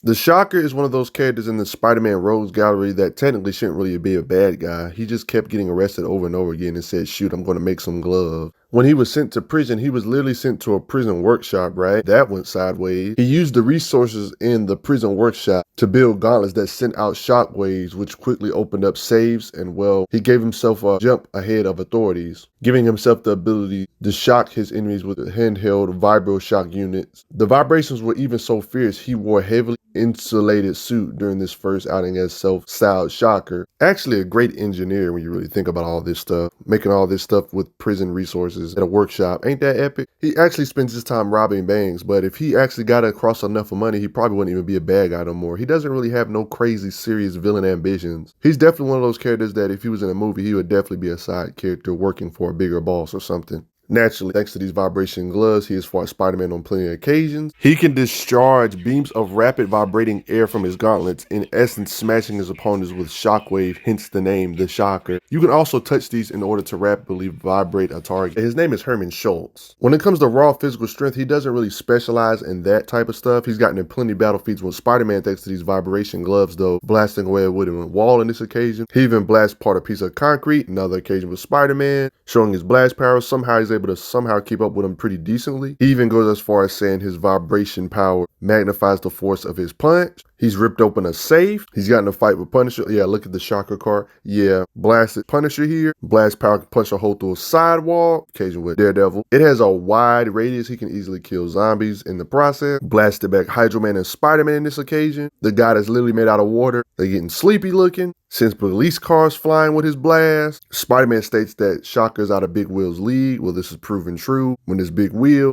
The Shocker is one of those characters in the Spider-Man Rogues Gallery that technically shouldn't really be a bad guy. He just kept getting arrested over and over again and said, shoot, I'm going to make some gloves. When he was sent to prison, he was literally sent to a prison workshop, right? That went sideways. He used the resources in the prison workshop to build gauntlets that sent out shockwaves, which quickly opened up safes, and well, he gave himself a jump ahead of authorities, giving himself the ability to shock his enemies with handheld vibro shock units. The vibrations were even so fierce, he wore heavily insulated suit during this first outing as self-styled Shocker. Actually a great engineer when you really think about all this stuff, making all this stuff with prison resources at a workshop. Ain't that epic? He actually spends his time robbing banks, but if he actually got across enough of money, he probably wouldn't even be a bad guy no more. He doesn't really have no crazy serious villain ambitions. He's definitely one of those characters that if he was in a movie, he would definitely be a side character working for a bigger boss or something. Naturally, thanks to these vibration gloves, he has fought Spider-Man on plenty of occasions. He can discharge beams of rapid vibrating air from his gauntlets, in essence smashing his opponents with shockwave, hence the name, the Shocker. You can also touch these in order to rapidly vibrate a target. His name is Herman Schultz. When it comes to raw physical strength, he doesn't really specialize in that type of stuff. He's gotten in plenty of battle feats with Spider-Man thanks to these vibration gloves, though, blasting away a wooden wall on this occasion. He even blasts part of a piece of concrete, another occasion with Spider-Man, showing his blast power. Somehow he's able to keep up with him pretty decently. He even goes as far as saying his vibration power magnifies the force of his punch. He's ripped open a safe. He's gotten a fight with Punisher. Yeah, look at the Shocker card. Yeah, blasted Punisher here. Blast power can punch a hole through a sidewall, occasion with Daredevil. It has a wide radius. He can easily kill zombies in the process. Blasted back Hydro Man and Spider-Man in this occasion. The guy that's literally made out of water. They're getting sleepy looking. Sends police cars flying with his blast. Spider-Man states that Shocker's out of Big Wheel's league. Well, this is proven true when this Big Wheel.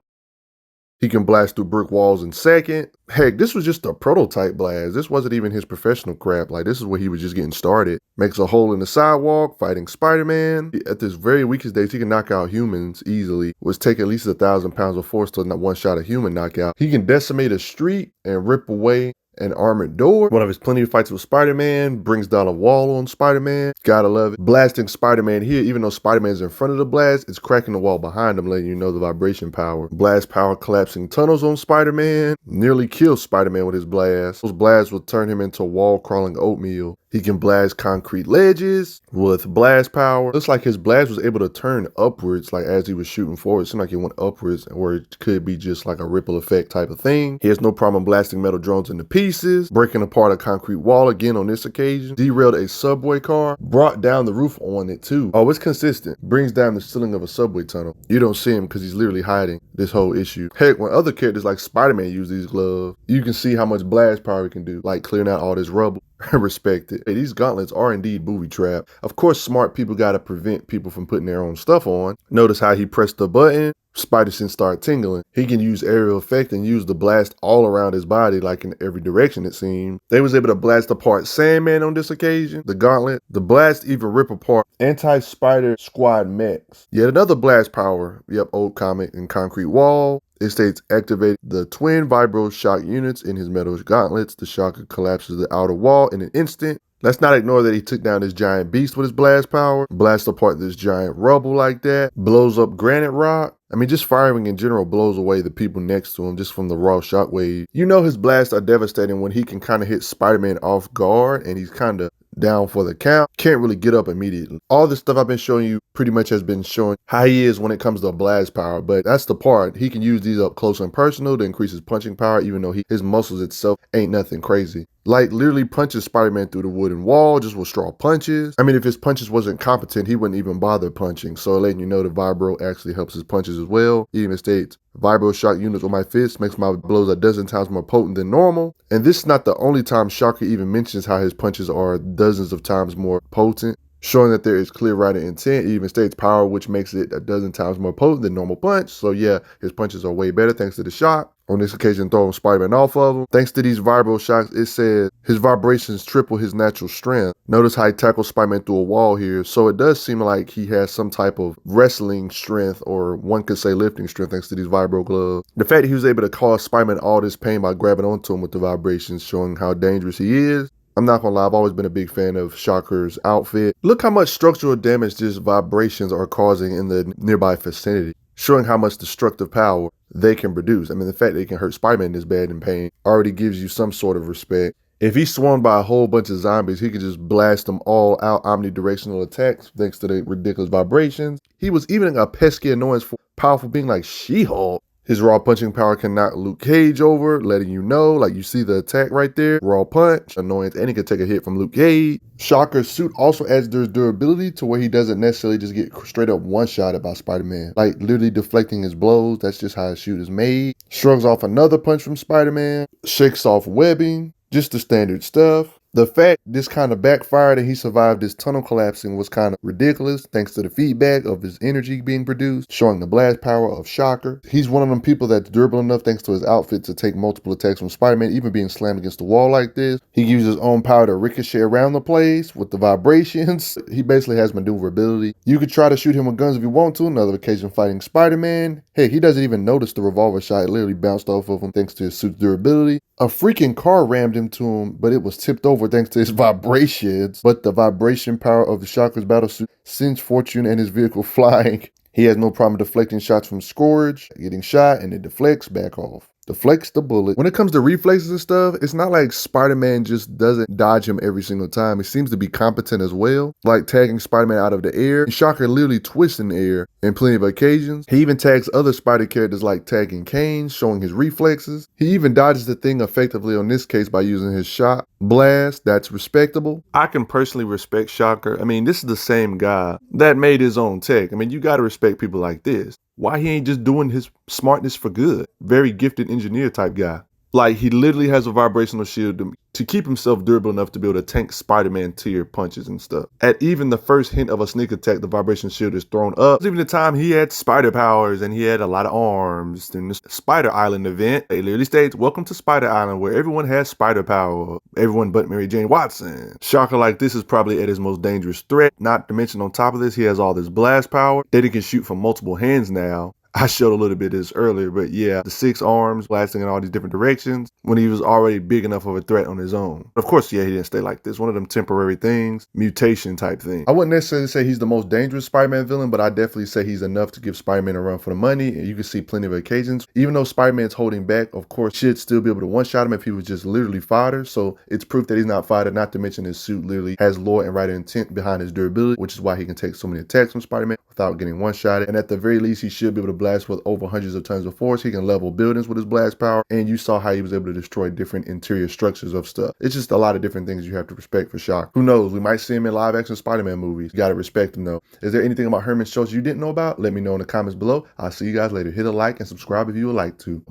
He can blast through brick walls in second. Heck, this was just a prototype blast. This wasn't even his professional crap. Like, this is where he was just getting started. Makes a hole in the sidewalk, fighting Spider-Man. At this very weakest days, he can knock out humans easily. It was take at least 1,000 pounds of force to not one shot a human knockout. He can decimate a street and rip away an armored door. One of his plenty of fights with Spider-Man brings down a wall on Spider-Man. Gotta love it. Blasting Spider-Man here, even though Spider-Man's in front of the blast, it's cracking the wall behind him, letting you know the vibration power. Blast power collapsing tunnels on Spider-Man. Nearly kills Spider-Man with his blast. Those blasts will turn him into wall-crawling oatmeal. He can blast concrete ledges with blast power. Looks like his blast was able to turn upwards, like as he was shooting forward. It seemed like it went upwards, where it could be just like a ripple effect type of thing. He has no problem blasting metal drones into pieces, breaking apart a concrete wall again on this occasion. Derailed a subway car, brought down the roof on it too. Oh, it's consistent. Brings down the ceiling of a subway tunnel. You don't see him because he's literally hiding this whole issue. Heck, when other characters like Spider-Man use these gloves, you can see how much blast power he can do, like clearing out all this rubble. Respect it. Hey, these gauntlets are indeed booby trap. Of course, smart people gotta prevent people from putting their own stuff on. Notice how he pressed the button, Spider-Sense start tingling. He can use aerial effect and use the blast all around his body, like in every direction it seemed. They was able to blast apart Sandman on this occasion. The gauntlet, the blast even rip apart anti-Spider Squad mechs. Yet another blast power. Yep, old comic and concrete wall. It states activate the twin vibro shock units in his metal gauntlets. The Shocker collapses the outer wall in an instant. Let's not ignore that he took down this giant beast with his blast power, blasts apart this giant rubble like that, blows up granite rock. I mean, just firing in general blows away the people next to him just from the raw shockwave. You know his blasts are devastating when he can kind of hit Spider-Man off guard and he's kind of down for the count. Can't really get up immediately. All this stuff I've been showing you pretty much has been showing how he is when it comes to blast power, but that's the part. He can use these up close and personal to increase his punching power, even though his muscles itself ain't nothing crazy. Like, literally punches Spider-Man through the wooden wall just with straw punches. I mean, if his punches wasn't competent, he wouldn't even bother punching. So letting you know the vibro actually helps his punches as well. He even states, vibro shock units on my fist makes my blows a dozen times more potent than normal. And this is not the only time Shocker even mentions how his punches are dozens of times more potent, showing that there is clear writing intent. He even states power, which makes it a dozen times more potent than normal punch. So yeah, his punches are way better thanks to the shock. On this occasion, throwing Spider-Man off of him. Thanks to these vibro shocks, it says his vibrations triple his natural strength. Notice how he tackles Spider-Man through a wall here. So it does seem like he has some type of wrestling strength, or one could say lifting strength, thanks to these vibro gloves. The fact that he was able to cause Spider-Man all this pain by grabbing onto him with the vibrations, showing how dangerous he is. I'm not gonna lie, I've always been a big fan of Shocker's outfit. Look how much structural damage these vibrations are causing in the nearby vicinity. showing how much destructive power they can produce. I mean, the fact they can hurt Spider-Man this bad in pain already gives you some sort of respect. If he's swarmed by a whole bunch of zombies, he could just blast them all out omnidirectional attacks thanks to the ridiculous vibrations. He was even a pesky annoyance for a powerful being like She-Hulk. His raw punching power can knock Luke Cage over, letting you know, like you see the attack right there, raw punch, annoyance, and he can take a hit from Luke Cage. Shocker's suit also adds their durability to where he doesn't necessarily just get straight up one-shotted by Spider-Man, like literally deflecting his blows. That's just how his suit is made. Shrugs off another punch from Spider-Man, shakes off webbing, just the standard stuff. The fact this kind of backfired and he survived his tunnel collapsing was kind of ridiculous thanks to the feedback of his energy being produced, showing the blast power of Shocker. He's one of them people that's durable enough thanks to his outfit to take multiple attacks from Spider-Man, even being slammed against the wall like this. He uses his own power to ricochet around the place with the vibrations. He basically has maneuverability. You could try to shoot him with guns if you want to, another occasion fighting Spider-Man. Heck, he doesn't even notice the revolver shot. It literally bounced off of him thanks to his suit's durability. A freaking car rammed into him, but it was tipped over thanks to his vibrations. But the vibration power of the Shocker's battle suit sends Fortune and his vehicle flying. He has no problem deflecting shots from Scourge, getting shot, and it deflects back off. Deflects the bullet. When it comes to reflexes and stuff, it's not like Spider-Man just doesn't dodge him every single time. He seems to be competent as well, like tagging Spider-Man out of the air. Shocker literally twists in the air in plenty of occasions. He even tags other Spider characters like tagging Kane, showing his reflexes. He even dodges the thing effectively on this case by using his shot blast. That's respectable. I can personally respect Shocker. I mean, this is the same guy that made his own tech. I mean, you gotta respect people like this. Why he ain't just doing his smartness for good? Very gifted engineer type guy. Like, he literally has a vibrational shield to keep himself durable enough to be able to tank Spider-Man tier punches and stuff. At even the first hint of a sneak attack, the vibration shield is thrown up. Even the time he had spider powers and he had a lot of arms. In the Spider Island event, it literally states, "Welcome to Spider Island, where everyone has spider power. Everyone but Mary Jane Watson." Shocker like this is probably at his most dangerous threat. Not to mention on top of this, he has all this blast power that he can shoot from multiple hands now. I showed a little bit of this earlier, but yeah, the 6 arms blasting in all these different directions when he was already big enough of a threat on his own. Of course, yeah, he didn't stay like this. One of them temporary things, mutation type thing. I wouldn't necessarily say he's the most dangerous Spider-Man villain, but I definitely say he's enough to give Spider-Man a run for the money. And you can see plenty of occasions. Even though Spider-Man's holding back, of course, should still be able to one-shot him if he was just literally fodder. So it's proof that he's not fodder, not to mention his suit literally has lore and writer intent behind his durability, which is why he can take so many attacks from Spider-Man without getting one-shotted. And at the very least, he should be able to blast with over hundreds of tons of force. He can level buildings with his blast power, and you saw how he was able to destroy different interior structures of stuff. It's just a lot of different things you have to respect for Shock. Who knows? We might see him in live action Spider-Man movies. You gotta respect him though. Is there anything about Herman Schultz you didn't know about? Let me know in the comments below. I'll see you guys later. Hit a like and subscribe if you would like to.